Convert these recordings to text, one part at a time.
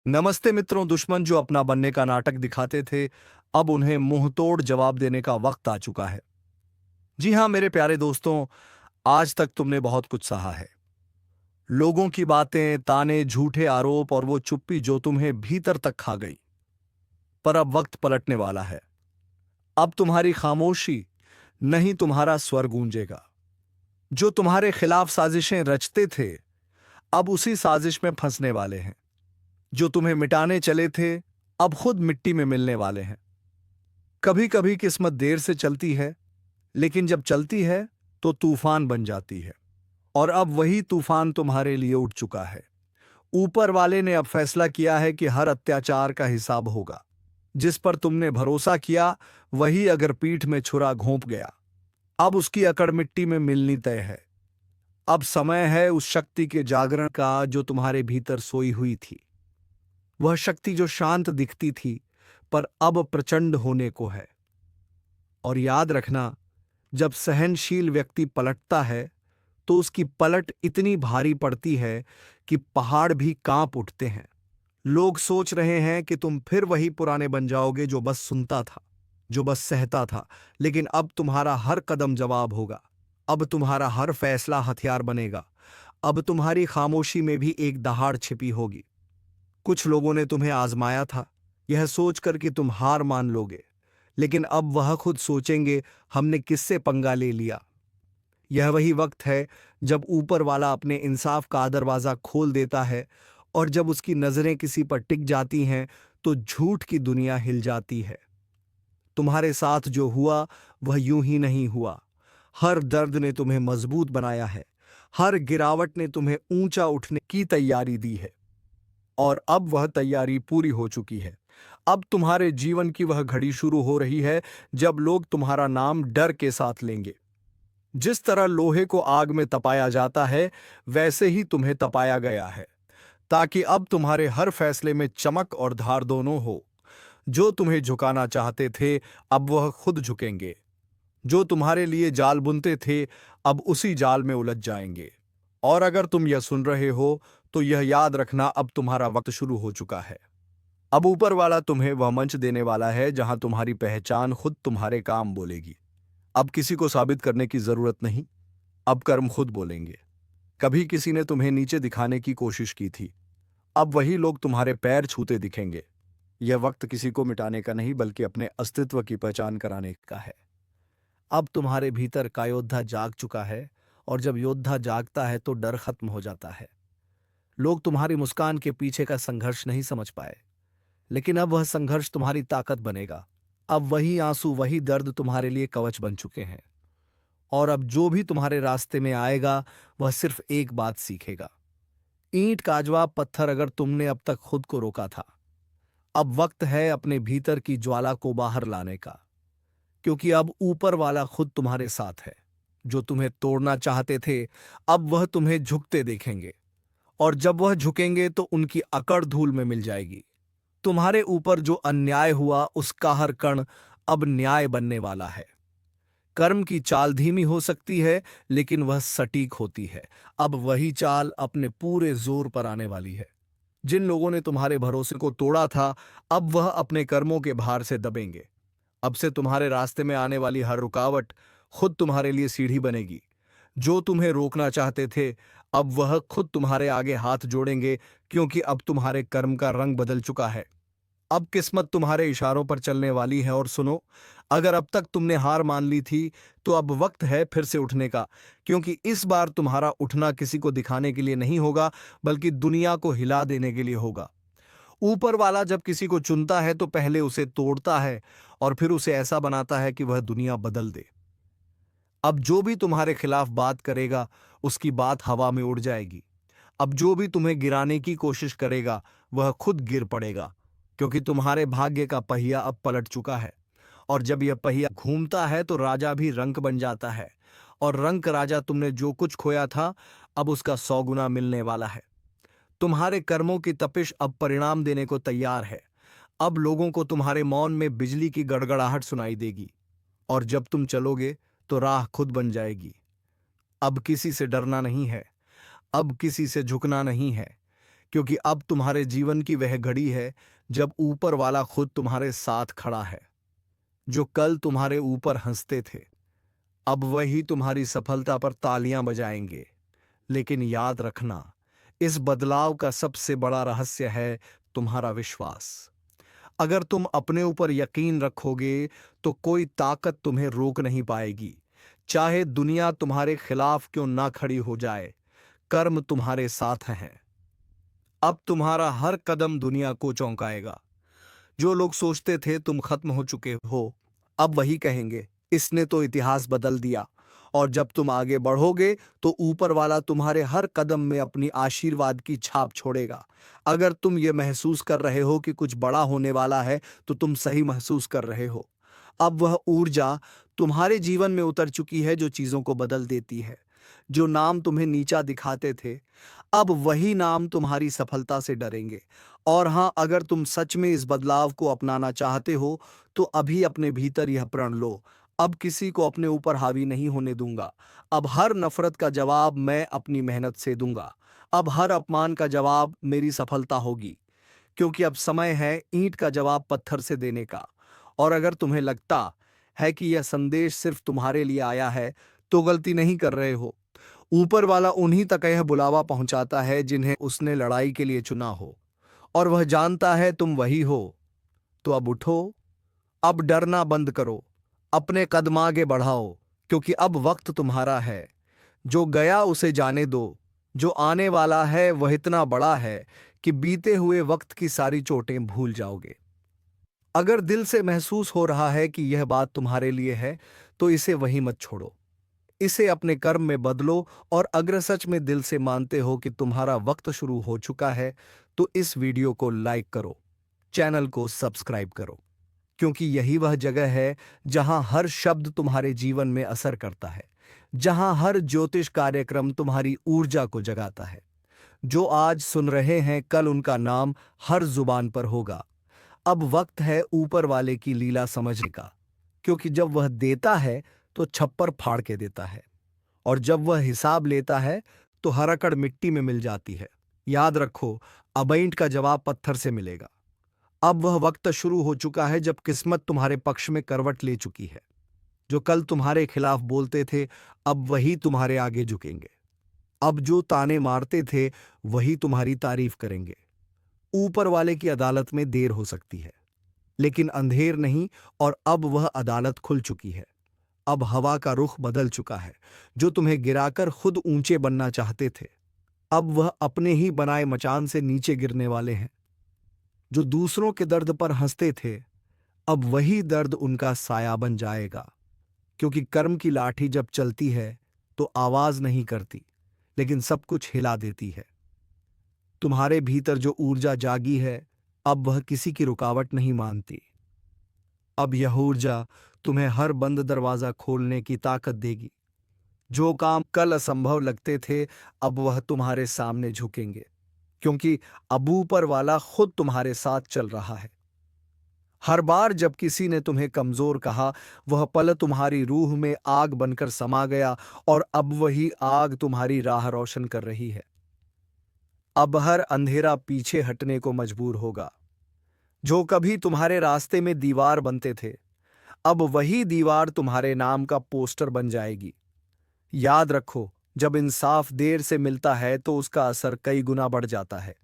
नमस्ते मित्रों। दुश्मन जो अपना बनने का नाटक दिखाते थे, अब उन्हें मुंहतोड़ जवाब देने का वक्त आ चुका है। जी हां मेरे प्यारे दोस्तों, आज तक तुमने बहुत कुछ सहा है। लोगों की बातें, ताने, झूठे आरोप और वो चुप्पी जो तुम्हें भीतर तक खा गई। पर अब वक्त पलटने वाला है। अब तुम्हारी खामोशी नहीं, तुम्हारा स्वर गूंजेगा। जो तुम्हारे खिलाफ साजिशें रचते थे, अब उसी साजिश में फंसने वाले हैं। जो तुम्हें मिटाने चले थे, अब खुद मिट्टी में मिलने वाले हैं। कभी कभी किस्मत देर से चलती है, लेकिन जब चलती है तो तूफान बन जाती है। और अब वही तूफान तुम्हारे लिए उठ चुका है। ऊपर वाले ने अब फैसला किया है कि हर अत्याचार का हिसाब होगा। जिस पर तुमने भरोसा किया, वही अगर पीठ में छुरा घोंप गया, अब उसकी अकड़ मिट्टी में मिलनी तय है। अब समय है उस शक्ति के जागरण का जो तुम्हारे भीतर सोई हुई थी। वह शक्ति जो शांत दिखती थी, पर अब प्रचंड होने को है। और याद रखना, जब सहनशील व्यक्ति पलटता है तो उसकी पलट इतनी भारी पड़ती है कि पहाड़ भी कांप उठते हैं। लोग सोच रहे हैं कि तुम फिर वही पुराने बन जाओगे, जो बस सुनता था, जो बस सहता था। लेकिन अब तुम्हारा हर कदम जवाब होगा। अब तुम्हारा हर फैसला हथियार बनेगा। अब तुम्हारी खामोशी में भी एक दहाड़ छिपी होगी। कुछ लोगों ने तुम्हें आजमाया था, यह सोचकर कि तुम हार मान लोगे। लेकिन अब वह खुद सोचेंगे, हमने किससे पंगा ले लिया। यह वही वक्त है जब ऊपर वाला अपने इंसाफ का दरवाजा खोल देता है, और जब उसकी नजरें किसी पर टिक जाती हैं तो झूठ की दुनिया हिल जाती है। तुम्हारे साथ जो हुआ वह यूं ही नहीं हुआ। हर दर्द ने तुम्हें मजबूत बनाया है। हर गिरावट ने तुम्हें ऊंचा उठने की तैयारी दी है। और अब वह तैयारी पूरी हो चुकी है। अब तुम्हारे जीवन की वह घड़ी शुरू हो रही है जब लोग तुम्हारा नाम डर के साथ लेंगे। जिस तरह लोहे को आग में तपाया जाता है, वैसे ही तुम्हें तपाया गया है, ताकि अब तुम्हारे हर फैसले में चमक और धार दोनों हो। जो तुम्हें झुकाना चाहते थे, अब वह खुद झुकेंगे। जो तुम्हारे लिए जाल बुनते थे, अब उसी जाल में उलझ जाएंगे। और अगर तुम यह सुन रहे हो, तो यह याद रखना, अब तुम्हारा वक्त शुरू हो चुका है। अब ऊपर वाला तुम्हें वह मंच देने वाला है जहां तुम्हारी पहचान खुद तुम्हारे काम बोलेगी। अब किसी को साबित करने की जरूरत नहीं, अब कर्म खुद बोलेंगे। कभी किसी ने तुम्हें नीचे दिखाने की कोशिश की थी, अब वही लोग तुम्हारे पैर छूते दिखेंगे। यह वक्त किसी को मिटाने का नहीं, बल्कि अपने अस्तित्व की पहचान कराने का है। अब तुम्हारे भीतर का योद्धा जाग चुका है, और जब योद्धा जागता है तो डर खत्म हो जाता है। लोग तुम्हारी मुस्कान के पीछे का संघर्ष नहीं समझ पाए, लेकिन अब वह संघर्ष तुम्हारी ताकत बनेगा। अब वही आंसू, वही दर्द तुम्हारे लिए कवच बन चुके हैं। और अब जो भी तुम्हारे रास्ते में आएगा, वह सिर्फ एक बात सीखेगा। ईंट का जवाब पत्थर, अगर तुमने अब तक खुद को रोका था, अब वक्त है अपने भीतर की ज्वाला को बाहर लाने का। क्योंकि अब ऊपर वाला खुद तुम्हारे साथ है। जो तुम्हें तोड़ना चाहते थे, अब वह तुम्हें झुकते देखेंगे। और जब वह झुकेंगे तो उनकी अकड़ धूल में मिल जाएगी। तुम्हारे ऊपर जो अन्याय हुआ, उसका हर कण अब न्याय बनने वाला है। कर्म की चाल धीमी हो सकती है, लेकिन वह सटीक होती है। अब वही चाल अपने पूरे जोर पर आने वाली है। जिन लोगों ने तुम्हारे भरोसे को तोड़ा था, अब वह अपने कर्मों के भार से दबेंगे। अब से तुम्हारे रास्ते में आने वाली हर रुकावट खुद तुम्हारे लिए सीढ़ी बनेगी। जो तुम्हें रोकना चाहते थे, अब वह खुद तुम्हारे आगे हाथ जोड़ेंगे, क्योंकि अब तुम्हारे कर्म का रंग बदल चुका है। अब किस्मत तुम्हारे इशारों पर चलने वाली है। और सुनो, अगर अब तक तुमने हार मान ली थी, तो अब वक्त है फिर से उठने का। क्योंकि इस बार तुम्हारा उठना किसी को दिखाने के लिए नहीं होगा, बल्कि दुनिया को हिला देने के लिए होगा। ऊपर वाला जब किसी को चुनता है तो पहले उसे तोड़ता है, और फिर उसे ऐसा बनाता है कि वह दुनिया बदल दे। अब जो भी तुम्हारे खिलाफ बात करेगा, उसकी बात हवा में उड़ जाएगी। अब जो भी तुम्हें गिराने की कोशिश करेगा, वह खुद गिर पड़ेगा। क्योंकि तुम्हारे भाग्य का पहिया अब पलट चुका है। और जब यह पहिया घूमता है तो राजा भी रंक बन जाता है। और रंक राजा, तुमने जो कुछ खोया था, अब उसका 100 गुना मिलने वाला है। तुम्हारे कर्मों की तपिश अब परिणाम देने को तैयार है। अब लोगों को तुम्हारे मौन में बिजली की गड़गड़ाहट सुनाई देगी। और जब तुम चलोगे तो राह खुद बन जाएगी। अब किसी से डरना नहीं है, अब किसी से झुकना नहीं है। क्योंकि अब तुम्हारे जीवन की वह घड़ी है जब ऊपर वाला खुद तुम्हारे साथ खड़ा है। जो कल तुम्हारे ऊपर हंसते थे, अब वही तुम्हारी सफलता पर तालियां बजाएंगे। लेकिन याद रखना, इस बदलाव का सबसे बड़ा रहस्य है तुम्हारा विश्वास। अगर तुम अपने ऊपर यकीन रखोगे तो कोई ताकत तुम्हें रोक नहीं पाएगी। चाहे दुनिया तुम्हारे खिलाफ क्यों ना खड़ी हो जाए, कर्म तुम्हारे साथ है। अब तुम्हारा हर कदम दुनिया को चौंकाएगा। जो लोग सोचते थे तुम खत्म हो चुके हो, अब वही कहेंगे, इसने तो इतिहास बदल दिया। और जब तुम आगे बढ़ोगे तो ऊपर वाला तुम्हारे हर कदम में अपनी आशीर्वाद की छाप छोड़ेगा। अगर तुम ये महसूस कर रहे हो कि कुछ बड़ा होने वाला है, तो तुम सही महसूस कर रहे हो। अब वह ऊर्जा तुम्हारे जीवन में उतर चुकी है जो चीजों को बदल देती है। जो नाम तुम्हें नीचा दिखाते थे, अब वही नाम तुम्हारी सफलता से डरेंगे। और हाँ, अगर तुम सच में इस बदलाव को अपनाना चाहते हो, तो अभी अपने भीतर यह प्रण लो, अब किसी को अपने ऊपर हावी नहीं होने दूंगा। अब हर नफरत का जवाब मैं अपनी मेहनत से दूंगा। अब हर अपमान का जवाब मेरी सफलता होगी। क्योंकि अब समय है ईंट का जवाब पत्थर से देने का। और अगर तुम्हें लगता है कि यह संदेश सिर्फ तुम्हारे लिए आया है, तो गलती नहीं कर रहे हो। ऊपर वाला उन्हीं तक यह बुलावा पहुंचाता है जिन्हें उसने लड़ाई के लिए चुना हो। और वह जानता है तुम वही हो। तो अब उठो, अब डरना बंद करो, अपने कदम आगे बढ़ाओ, क्योंकि अब वक्त तुम्हारा है। जो गया उसे जाने दो, जो आने वाला है वह इतना बड़ा है कि बीते हुए वक्त की सारी चोटें भूल जाओगे। अगर दिल से महसूस हो रहा है कि यह बात तुम्हारे लिए है, तो इसे वहीं मत छोड़ो। इसे अपने कर्म में बदलो। और अगर सच में दिल से मानते हो कि तुम्हारा वक्त शुरू हो चुका है, तो इस वीडियो को लाइक करो, चैनल को सब्सक्राइब करो, क्योंकि यही वह जगह है जहां हर शब्द तुम्हारे जीवन में असर करता है, जहां हर ज्योतिष कार्यक्रम तुम्हारी ऊर्जा को जगाता है। जो आज सुन रहे हैं, कल उनका नाम हर जुबान पर होगा। अब वक्त है ऊपर वाले की लीला समझने का, क्योंकि जब वह देता है तो छप्पर फाड़ के देता है, और जब वह हिसाब लेता है तो हर अकड़ मिट्टी में मिल जाती है। याद रखो, अब ईंट का जवाब पत्थर से मिलेगा। अब वह वक्त शुरू हो चुका है जब किस्मत तुम्हारे पक्ष में करवट ले चुकी है। जो कल तुम्हारे खिलाफ बोलते थे, अब वही तुम्हारे आगे झुकेंगे। अब जो ताने मारते थे, वही तुम्हारी तारीफ करेंगे। ऊपर वाले की अदालत में देर हो सकती है, लेकिन अंधेर नहीं। और अब वह अदालत खुल चुकी है। अब हवा का रुख बदल चुका है। जो तुम्हें गिराकर खुद ऊंचे बनना चाहते थे, अब वह अपने ही बनाए मचान से नीचे गिरने वाले हैं। जो दूसरों के दर्द पर हंसते थे, अब वही दर्द उनका साया बन जाएगा। क्योंकि कर्म की लाठी जब चलती है तो आवाज नहीं करती, लेकिन सब कुछ हिला देती है। तुम्हारे भीतर जो ऊर्जा जागी है, अब वह किसी की रुकावट नहीं मानती। अब यह ऊर्जा तुम्हें हर बंद दरवाजा खोलने की ताकत देगी। जो काम कल असंभव लगते थे, अब वह तुम्हारे सामने झुकेंगे, क्योंकि अब ऊपर वाला खुद तुम्हारे साथ चल रहा है। हर बार जब किसी ने तुम्हें कमजोर कहा, वह पल तुम्हारी रूह में आग बनकर समा गया, और अब वही आग तुम्हारी राह रोशन कर रही है। अब हर अंधेरा पीछे हटने को मजबूर होगा। जो कभी तुम्हारे रास्ते में दीवार बनते थे, अब वही दीवार तुम्हारे नाम का पोस्टर बन जाएगी। याद रखो, जब इंसाफ देर से मिलता है तो उसका असर कई गुना बढ़ जाता है।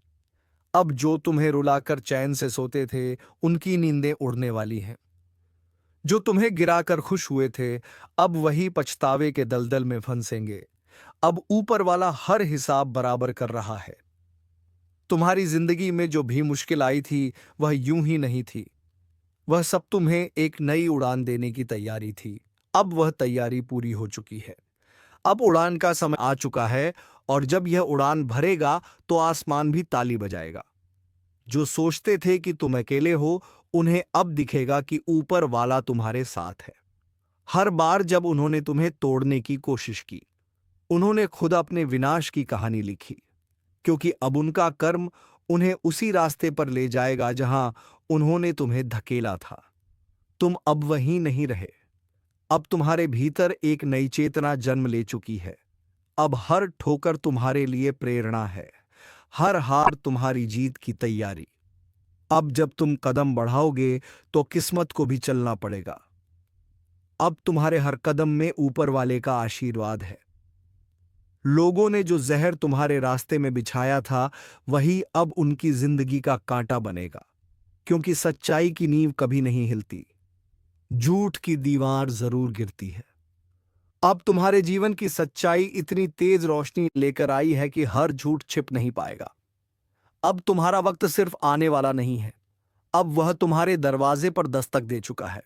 अब जो तुम्हें रुलाकर चैन से सोते थे, उनकी नींदें उड़ने वाली हैं। जो तुम्हें गिराकर खुश हुए थे, अब वही पछतावे के दलदल में फंसेंगे। अब ऊपर वाला हर हिसाब बराबर कर रहा है। तुम्हारी जिंदगी में जो भी मुश्किल आई थी, वह यूं ही नहीं थी। वह सब तुम्हें एक नई उड़ान देने की तैयारी थी। अब वह तैयारी पूरी हो चुकी है। अब उड़ान का समय आ चुका है, और जब यह उड़ान भरेगा तो आसमान भी ताली बजाएगा। जो सोचते थे कि तुम अकेले हो, उन्हें अब दिखेगा कि ऊपर वाला तुम्हारे साथ है। हर बार जब उन्होंने तुम्हें तोड़ने की कोशिश की, उन्होंने खुद अपने विनाश की कहानी लिखी, क्योंकि अब उनका कर्म उन्हें उसी रास्ते पर ले जाएगा जहां उन्होंने तुम्हें धकेला था। तुम अब वहीं नहीं रहे। अब तुम्हारे भीतर एक नई चेतना जन्म ले चुकी है। अब हर ठोकर तुम्हारे लिए प्रेरणा है। हर हार तुम्हारी जीत की तैयारी। अब जब तुम कदम बढ़ाओगे तो किस्मत को भी चलना पड़ेगा। अब तुम्हारे हर कदम में ऊपर वाले का आशीर्वाद है। लोगों ने जो जहर तुम्हारे रास्ते में बिछाया था, वही अब उनकी जिंदगी का कांटा बनेगा। क्योंकि सच्चाई की नींव कभी नहीं हिलती, झूठ की दीवार जरूर गिरती है। अब तुम्हारे जीवन की सच्चाई इतनी तेज रोशनी लेकर आई है कि हर झूठ छिप नहीं पाएगा। अब तुम्हारा वक्त सिर्फ आने वाला नहीं है, अब वह तुम्हारे दरवाजे पर दस्तक दे चुका है।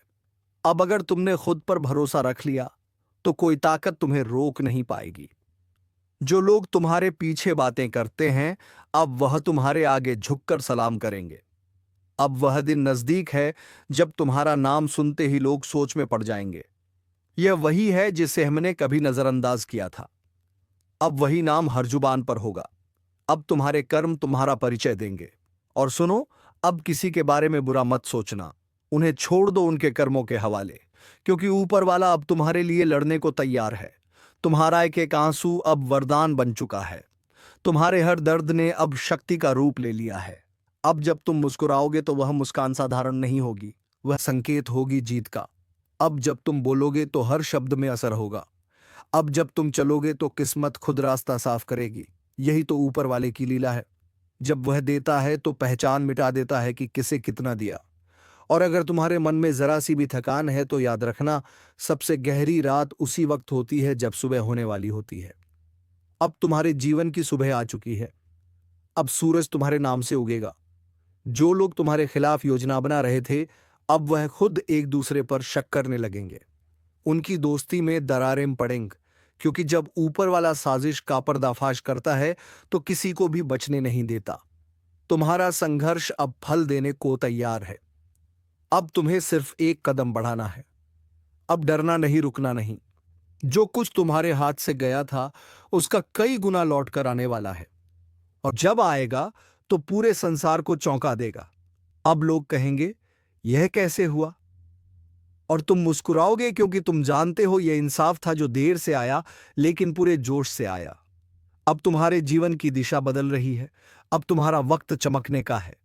अब अगर तुमने खुद पर भरोसा रख लिया तो कोई ताकत तुम्हें रोक नहीं पाएगी। जो लोग तुम्हारे पीछे बातें करते हैं, अब वह तुम्हारे आगे झुककर सलाम करेंगे। अब वह दिन नजदीक है जब तुम्हारा नाम सुनते ही लोग सोच में पड़ जाएंगे, यह वही है जिसे हमने कभी नजरअंदाज किया था। अब वही नाम हर जुबान पर होगा। अब तुम्हारे कर्म तुम्हारा परिचय देंगे। और सुनो, अब किसी के बारे में बुरा मत सोचना, उन्हें छोड़ दो उनके कर्मों के हवाले। क्योंकि ऊपर वाला अब तुम्हारे लिए लड़ने को तैयार है। तुम्हारा एक एक आंसू अब वरदान बन चुका है। तुम्हारे हर दर्द ने अब शक्ति का रूप ले लिया है। अब जब तुम मुस्कुराओगे तो वह मुस्कान साधारण नहीं होगी, वह संकेत होगी जीत का। अब जब तुम बोलोगे तो हर शब्द में असर होगा। अब जब तुम चलोगे तो किस्मत खुद रास्ता साफ करेगी। यही तो ऊपर वाले की लीला है। जब वह देता है तो पहचान मिटा देता है कि किसे कितना दिया। और अगर तुम्हारे मन में जरा सी भी थकान है तो याद रखना, सबसे गहरी रात उसी वक्त होती है जब सुबह होने वाली होती है। अब तुम्हारे जीवन की सुबह आ चुकी है। अब सूरज तुम्हारे नाम से उगेगा। जो लोग तुम्हारे खिलाफ योजना बना रहे थे, अब वह खुद एक दूसरे पर शक करने लगेंगे। उनकी दोस्ती में दरारें पड़ेंगी। क्योंकि जब ऊपर वाला साजिश का पर्दाफाश करता है तो किसी को भी बचने नहीं देता। तुम्हारा संघर्ष अब फल देने को तैयार है। अब तुम्हें सिर्फ एक कदम बढ़ाना है। अब डरना नहीं, रुकना नहीं। जो कुछ तुम्हारे हाथ से गया था उसका कई गुना लौट कर आने वाला है। और जब आएगा तो पूरे संसार को चौंका देगा। अब लोग कहेंगे, यह कैसे हुआ? और तुम मुस्कुराओगे क्योंकि तुम जानते हो यह इंसाफ था जो देर से आया लेकिन पूरे जोश से आया। अब तुम्हारे जीवन की दिशा बदल रही है। अब तुम्हारा वक्त चमकने का है।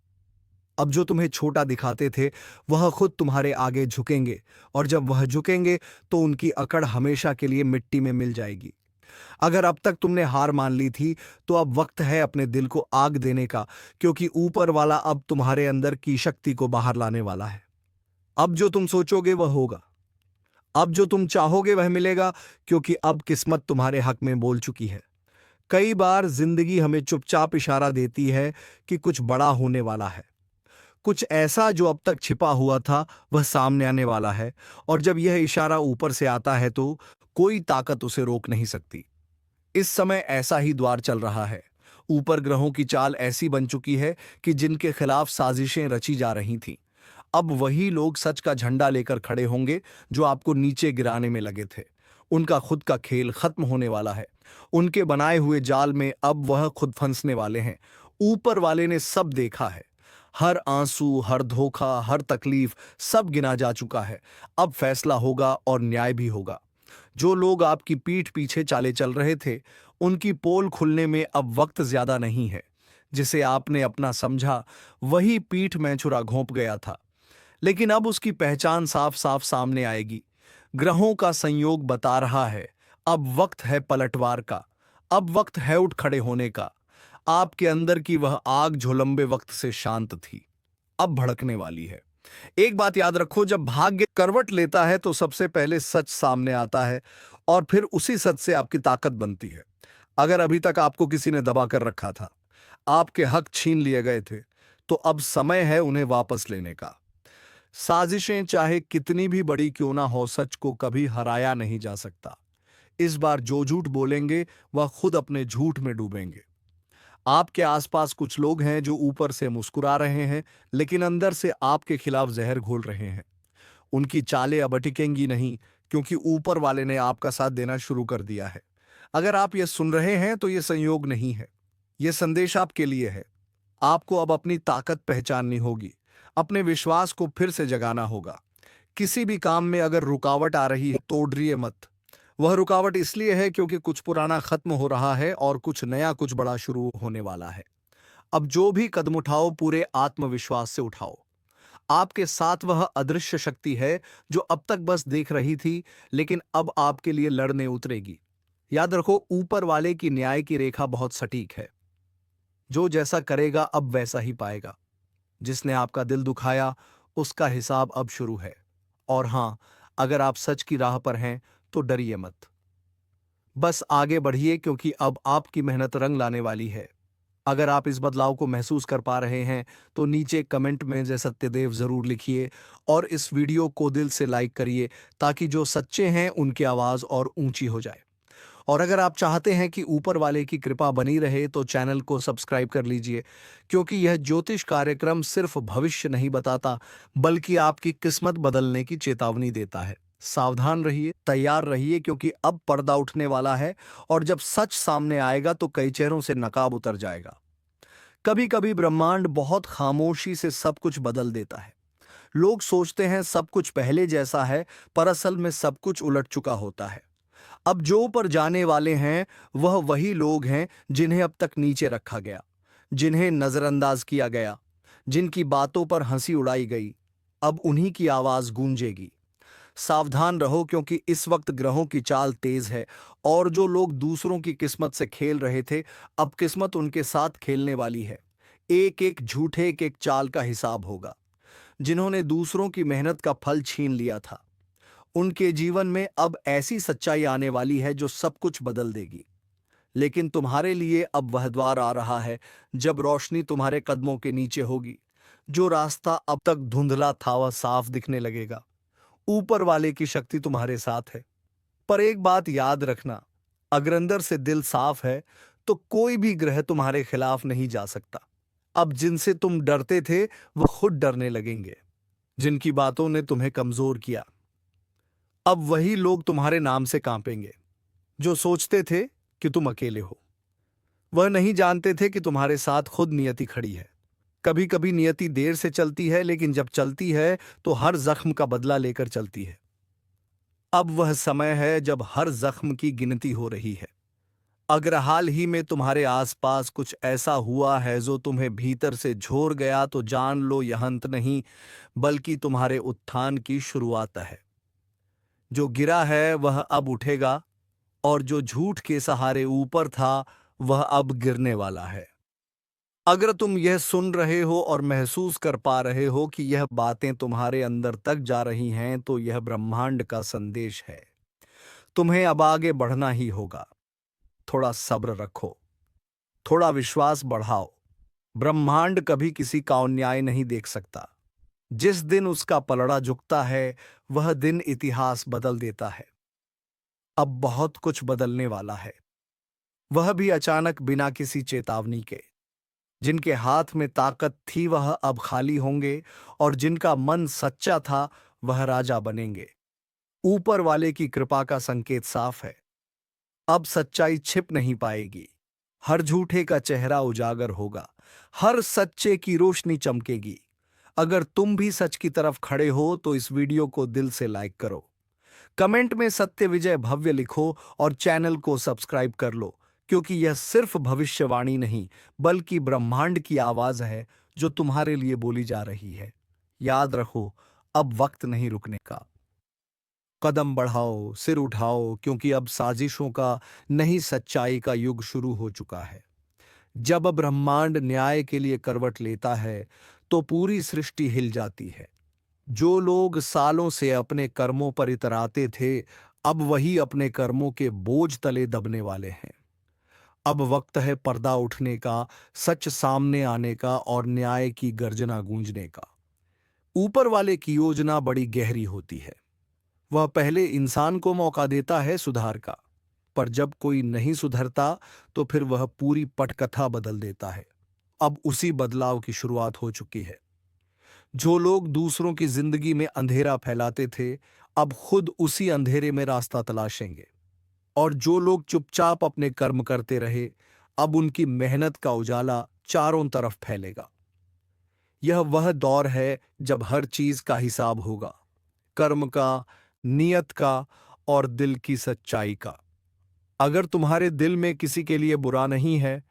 अब जो तुम्हें छोटा दिखाते थे वह खुद तुम्हारे आगे झुकेंगे। और जब वह झुकेंगे तो उनकी अकड़ हमेशा के लिए मिट्टी में मिल जाएगी। अगर अब तक तुमने हार मान ली थी तो अब वक्त है अपने दिल को आग देने का। क्योंकि ऊपर वाला अब तुम्हारे अंदर की शक्ति को बाहर लाने वाला है। अब जो तुम सोचोगे वह होगा। अब जो तुम चाहोगे वह मिलेगा। क्योंकि अब किस्मत तुम्हारे हक में बोल चुकी है। कई बार जिंदगी हमें चुपचाप इशारा देती है कि कुछ बड़ा होने वाला है। कुछ ऐसा जो अब तक छिपा हुआ था वह सामने आने वाला है। और जब यह इशारा ऊपर से आता है तो कोई ताकत उसे रोक नहीं सकती। इस समय ऐसा ही द्वार चल रहा है। ऊपर ग्रहों की चाल ऐसी बन चुकी है कि जिनके खिलाफ साजिशें रची जा रही थीं, अब वही लोग सच का झंडा लेकर खड़े होंगे जो आपको नीचे गिराने में लगे थे। उनका खुद का खेल खत्म होने वाला है। उनके बनाए हुए जाल में अब वह खुद फंसने वाले हैं। ऊपर वाले ने सब देखा है। हर आंसू, हर धोखा, हर तकलीफ सब गिना जा चुका है। अब फैसला होगा और न्याय भी होगा। जो लोग आपकी पीठ पीछे चाले चल रहे थे, उनकी पोल खुलने में अब वक्त ज्यादा नहीं है। जिसे आपने अपना समझा वही पीठ में छुरा घोंप गया था। लेकिन अब उसकी पहचान साफ साफ सामने आएगी। ग्रहों का संयोग बता रहा है, अब वक्त है पलटवार का। अब वक्त है उठ खड़े होने का। आपके अंदर की वह आग जो लंबे वक्त से शांत थी, अब भड़कने वाली है। एक बात याद रखो, जब भाग्य करवट लेता है तो सबसे पहले सच सामने आता है और फिर उसी सच से आपकी ताकत बनती है। अगर अभी तक आपको किसी ने दबा कर रखा था, आपके हक छीन लिए गए थे, तो अब समय है उन्हें वापस लेने का। साजिशें चाहे कितनी भी बड़ी क्यों ना हो, सच को कभी हराया नहीं जा सकता। इस बार जो झूठ बोलेंगे वह खुद अपने झूठ में डूबेंगे। आपके आसपास कुछ लोग हैं जो ऊपर से मुस्कुरा रहे हैं लेकिन अंदर से आपके खिलाफ जहर घोल रहे हैं। उनकी चालें अब टिकेंगी नहीं, क्योंकि ऊपर वाले ने आपका साथ देना शुरू कर दिया है। अगर आप ये सुन रहे हैं तो ये संयोग नहीं है, ये संदेश आपके लिए है। आपको अब अपनी ताकत पहचाननी होगी, अपने विश्वास को फिर से जगाना होगा। किसी भी काम में अगर रुकावट आ रही है तोड़िए मत। वह रुकावट इसलिए है क्योंकि कुछ पुराना खत्म हो रहा है और कुछ नया, कुछ बड़ा शुरू होने वाला है। अब जो भी कदम उठाओ पूरे आत्मविश्वास से उठाओ। आपके साथ वह अदृश्य शक्ति है जो अब तक बस देख रही थी, लेकिन अब आपके लिए लड़ने उतरेगी। याद रखो, ऊपर वाले की न्याय की रेखा बहुत सटीक है। जो जैसा करेगा अब वैसा ही पाएगा। जिसने आपका दिल दुखाया उसका हिसाब अब शुरू है। और हां, अगर आप सच की राह पर हैं तो डरिए मत। बस आगे बढ़िए, क्योंकि अब आपकी मेहनत रंग लाने वाली है। अगर आप इस बदलाव को महसूस कर पा रहे हैं तो नीचे कमेंट में जय सत्यदेव जरूर लिखिए और इस वीडियो को दिल से लाइक करिए, ताकि जो सच्चे हैं उनकी आवाज और ऊंची हो जाए। और अगर आप चाहते हैं कि ऊपर वाले की कृपा बनी रहे तो चैनल को सब्सक्राइब कर लीजिए, क्योंकि यह ज्योतिष कार्यक्रम सिर्फ भविष्य नहीं बताता, बल्कि आपकी किस्मत बदलने की चेतावनी देता है। सावधान रहिए, तैयार रहिए, क्योंकि अब पर्दा उठने वाला है और जब सच सामने आएगा तो कई चेहरों से नकाब उतर जाएगा। कभी कभी ब्रह्मांड बहुत खामोशी से सब कुछ बदल देता है। लोग सोचते हैं सब कुछ पहले जैसा है, पर असल में सब कुछ उलट चुका होता है। अब जो ऊपर जाने वाले हैं वह वही लोग हैं जिन्हें अब तक नीचे रखा गया, जिन्हें नजरअंदाज किया गया, जिनकी बातों पर हंसी उड़ाई गई। अब उन्हीं की आवाज गूंजेगी। सावधान रहो, क्योंकि इस वक्त ग्रहों की चाल तेज है और जो लोग दूसरों की किस्मत से खेल रहे थे, अब किस्मत उनके साथ खेलने वाली है। एक एक झूठे, एक एक चाल का हिसाब होगा। जिन्होंने दूसरों की मेहनत का फल छीन लिया था, उनके जीवन में अब ऐसी सच्चाई आने वाली है जो सब कुछ बदल देगी। लेकिन तुम्हारे लिए अब वह द्वार आ रहा है जब रोशनी तुम्हारे कदमों के नीचे होगी। जो रास्ता अब तक धुंधला था वह साफ दिखने लगेगा। ऊपर वाले की शक्ति तुम्हारे साथ है। पर एक बात याद रखना, अगर अंदर से दिल साफ है तो कोई भी ग्रह तुम्हारे खिलाफ नहीं जा सकता। अब जिनसे तुम डरते थे वो खुद डरने लगेंगे। जिनकी बातों ने तुम्हें कमजोर किया, अब वही लोग तुम्हारे नाम से कांपेंगे। जो सोचते थे कि तुम अकेले हो, वह नहीं जानते थे कि तुम्हारे साथ खुद नियति खड़ी है। कभी कभी नियति देर से चलती है, लेकिन जब चलती है तो हर जख्म का बदला लेकर चलती है। अब वह समय है जब हर जख्म की गिनती हो रही है। अगर हाल ही में तुम्हारे आसपास कुछ ऐसा हुआ है जो तुम्हें भीतर से झोर गया, तो जान लो यह अंत नहीं, बल्कि तुम्हारे उत्थान की शुरुआत है। जो गिरा है वह अब उठेगा, और जो झूठ के सहारे ऊपर था वह अब गिरने वाला है। अगर तुम यह सुन रहे हो और महसूस कर पा रहे हो कि यह बातें तुम्हारे अंदर तक जा रही हैं, तो यह ब्रह्मांड का संदेश है। तुम्हें अब आगे बढ़ना ही होगा। थोड़ा सब्र रखो, थोड़ा विश्वास बढ़ाओ। ब्रह्मांड कभी किसी का अन्याय नहीं देख सकता। जिस दिन उसका पलड़ा झुकता है वह दिन इतिहास बदल देता है। अब बहुत कुछ बदलने वाला है, वह भी अचानक, बिना किसी चेतावनी के। जिनके हाथ में ताकत थी वह अब खाली होंगे, और जिनका मन सच्चा था वह राजा बनेंगे। ऊपर वाले की कृपा का संकेत साफ है। अब सच्चाई छिप नहीं पाएगी। हर झूठे का चेहरा उजागर होगा, हर सच्चे की रोशनी चमकेगी। अगर तुम भी सच की तरफ खड़े हो तो इस वीडियो को दिल से लाइक करो, कमेंट में सत्य विजय भव्य लिखो और चैनल को सब्सक्राइब कर लो, क्योंकि यह सिर्फ भविष्यवाणी नहीं, बल्कि ब्रह्मांड की आवाज है जो तुम्हारे लिए बोली जा रही है। याद रखो, अब वक्त नहीं रुकने का। कदम बढ़ाओ, सिर उठाओ, क्योंकि अब साजिशों का नहीं, सच्चाई का युग शुरू हो चुका है। जब ब्रह्मांड न्याय के लिए करवट लेता है तो पूरी सृष्टि हिल जाती है। जो लोग सालों से अपने कर्मों पर इतराते थे, अब वही अपने कर्मों के बोझ तले दबने वाले हैं। अब वक्त है पर्दा उठने का, सच सामने आने का और न्याय की गर्जना गूंजने का। ऊपर वाले की योजना बड़ी गहरी होती है। वह पहले इंसान को मौका देता है सुधार का, पर जब कोई नहीं सुधरता तो फिर वह पूरी पटकथा बदल देता है। अब उसी बदलाव की शुरुआत हो चुकी है। जो लोग दूसरों की जिंदगी में अंधेरा फैलाते थे, अब खुद उसी अंधेरे में रास्ता तलाशेंगे। और जो लोग चुपचाप अपने कर्म करते रहे, अब उनकी मेहनत का उजाला चारों तरफ फैलेगा। यह वह दौर है जब हर चीज का हिसाब होगा, कर्म का, नियत का और दिल की सच्चाई का। अगर तुम्हारे दिल में किसी के लिए बुरा नहीं है,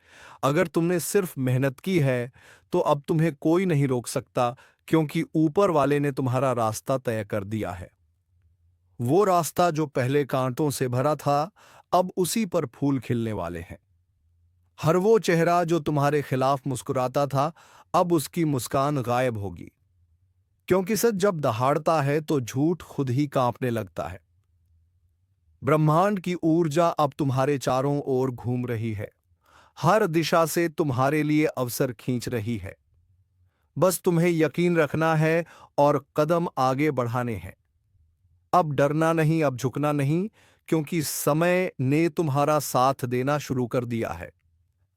अगर तुमने सिर्फ मेहनत की है, तो अब तुम्हें कोई नहीं रोक सकता, क्योंकि ऊपर वाले ने तुम्हारा रास्ता तय कर दिया है। वो रास्ता जो पहले कांटों से भरा था, अब उसी पर फूल खिलने वाले हैं। हर वो चेहरा जो तुम्हारे खिलाफ मुस्कुराता था, अब उसकी मुस्कान गायब होगी, क्योंकि सच जब दहाड़ता है तो झूठ खुद ही कांपने लगता है। ब्रह्मांड की ऊर्जा अब तुम्हारे चारों ओर घूम रही है, हर दिशा से तुम्हारे लिए अवसर खींच रही है। बस तुम्हें यकीन रखना है और कदम आगे बढ़ाने हैं। अब डरना नहीं, अब झुकना नहीं, क्योंकि समय ने तुम्हारा साथ देना शुरू कर दिया है।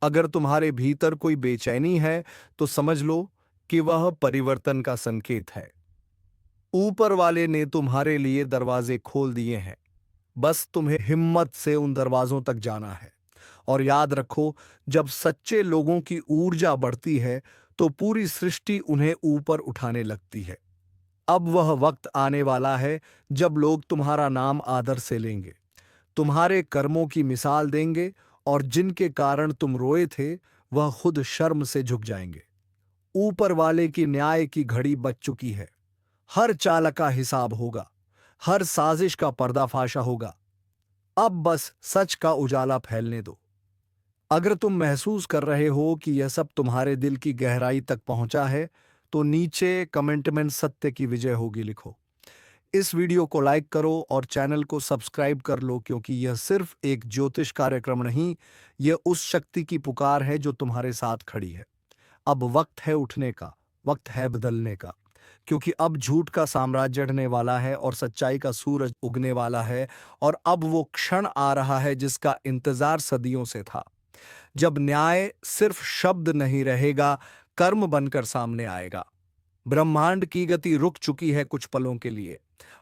अगर तुम्हारे भीतर कोई बेचैनी है, तो समझ लो कि वह परिवर्तन का संकेत है। ऊपर वाले ने तुम्हारे लिए दरवाजे खोल दिए हैं, बस तुम्हें हिम्मत से उन दरवाजों तक जाना है। और याद रखो, जब सच्चे लोगों की ऊर्जा बढ़ती है, तो पूरी सृष्टि उन्हें ऊपर उठाने लगती है। अब वह वक्त आने वाला है जब लोग तुम्हारा नाम आदर से लेंगे, तुम्हारे कर्मों की मिसाल देंगे, और जिनके कारण तुम रोए थे, वह खुद शर्म से झुक जाएंगे। ऊपर वाले की न्याय की घड़ी बज चुकी है। हर चाल का हिसाब होगा, हर साजिश का पर्दाफाश होगा। अब बस सच का उजाला फैलने दो। अगर तुम महसूस कर रहे हो कि यह सब तुम्हारे दिल की गहराई तक पहुंचा है, तो नीचे कमेंट में सत्य की विजय होगी लिखो। इस वीडियो को लाइक करो और चैनल को सब्सक्राइब कर लो, क्योंकि यह सिर्फ एक ज्योतिष कार्यक्रम नहीं, यह उस शक्ति की पुकार है जो तुम्हारे साथ खड़ी है। अब वक्त है उठने का, वक्त है बदलने का, क्योंकि अब झूठ का साम्राज्य ढहने वाला है और सच्चाई का सूरज उगने वाला है। और अब वो क्षण आ रहा है जिसका इंतजार सदियों से था, जब न्याय सिर्फ शब्द नहीं रहेगा, कर्म बनकर सामने आएगा। ब्रह्मांड की गति रुक चुकी है कुछ पलों के लिए,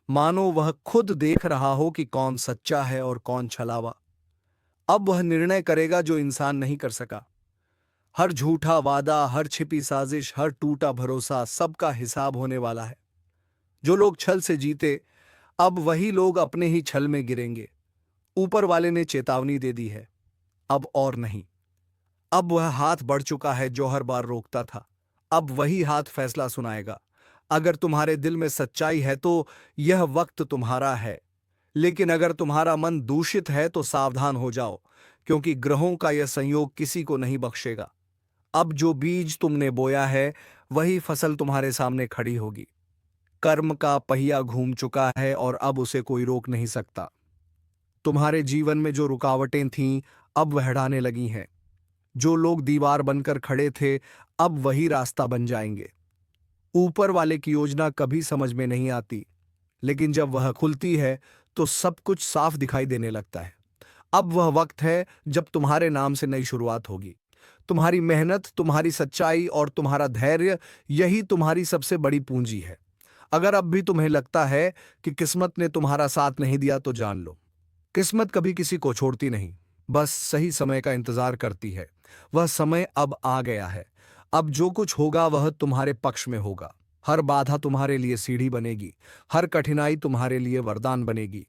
मानो वह खुद देख रहा हो कि कौन सच्चा है और कौन छलावा। अब वह निर्णय करेगा जो इंसान नहीं कर सका। हर झूठा वादा, हर छिपी साजिश, हर टूटा भरोसा, सबका हिसाब होने वाला है। जो लोग छल से जीते, अब वही लोग अपने ही छल में गिरेंगे। ऊपर वाले ने चेतावनी दे दी है, अब और नहीं। अब वह हाथ बढ़ चुका है जो हर बार रोकता था, अब वही हाथ फैसला सुनाएगा। अगर तुम्हारे दिल में सच्चाई है तो यह वक्त तुम्हारा है, लेकिन अगर तुम्हारा मन दूषित है तो सावधान हो जाओ, क्योंकि ग्रहों का यह संयोग किसी को नहीं बख्शेगा। अब जो बीज तुमने बोया है, वही फसल तुम्हारे सामने खड़ी होगी। कर्म का पहिया घूम चुका है और अब उसे कोई रोक नहीं सकता। तुम्हारे जीवन में जो रुकावटें थीं, अब वह हटाने लगी हैं। जो लोग दीवार बनकर खड़े थे, अब वही रास्ता बन जाएंगे। ऊपर वाले की योजना कभी समझ में नहीं आती, लेकिन जब वह खुलती है तो सब कुछ साफ दिखाई देने लगता है। अब वह वक्त है जब तुम्हारे नाम से नई शुरुआत होगी। तुम्हारी मेहनत, तुम्हारी सच्चाई और तुम्हारा धैर्य, यही तुम्हारी सबसे बड़ी पूंजी है। अगर अब भी तुम्हें लगता है कि किस्मत ने तुम्हारा साथ नहीं दिया, तो जान लो, किस्मत कभी किसी को छोड़ती नहीं, बस सही समय का इंतजार करती है। वह समय अब आ गया है। अब जो कुछ होगा वह तुम्हारे पक्ष में होगा। हर बाधा तुम्हारे लिए सीढ़ी बनेगी, हर कठिनाई तुम्हारे लिए वरदान बनेगी।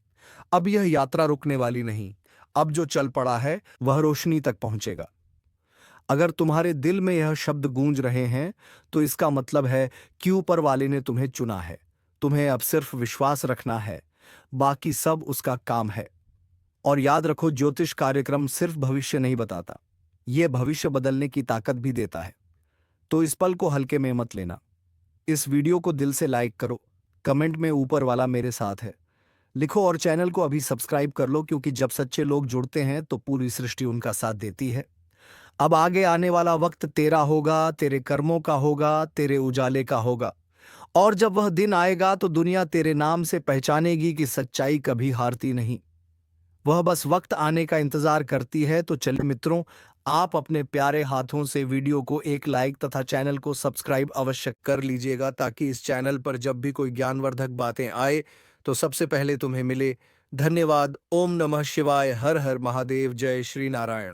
अब यह यात्रा रुकने वाली नहीं। अब जो चल पड़ा है वह रोशनी तक पहुंचेगा। अगर तुम्हारे दिल में यह शब्द गूंज रहे हैं, तो इसका मतलब है कि ऊपर वाले ने तुम्हें चुना है। तुम्हें अब सिर्फ विश्वास रखना है, बाकी सब उसका काम है। और याद रखो, ज्योतिष कार्यक्रम सिर्फ भविष्य नहीं बताता, यह भविष्य बदलने की ताकत भी देता है। तो इस पल को हल्के में मत लेना। इस वीडियो को दिल से लाइक करो, कमेंट में ऊपर वाला मेरे साथ है लिखो, और चैनल को अभी सब्सक्राइब कर लो, क्योंकि जब सच्चे लोग जुड़ते हैं तो पूरी सृष्टि उनका साथ देती है। अब आगे आने वाला वक्त तेरा होगा, तेरे कर्मों का होगा, तेरे उजाले का होगा। और जब वह दिन आएगा तो दुनिया तेरे नाम से पहचानेगी कि सच्चाई कभी हारती नहीं। वह बस वक्त आने का इंतजार करती है। तो चलिए मित्रों, आप अपने प्यारे हाथों से वीडियो को एक लाइक तथा चैनल को सब्सक्राइब अवश्य कर लीजिएगा, ताकि इस चैनल पर जब भी कोई ज्ञानवर्धक बातें आए तो सबसे पहले तुम्हें मिले। धन्यवाद। ओम नमः शिवाय। हर हर महादेव। जय श्री नारायण।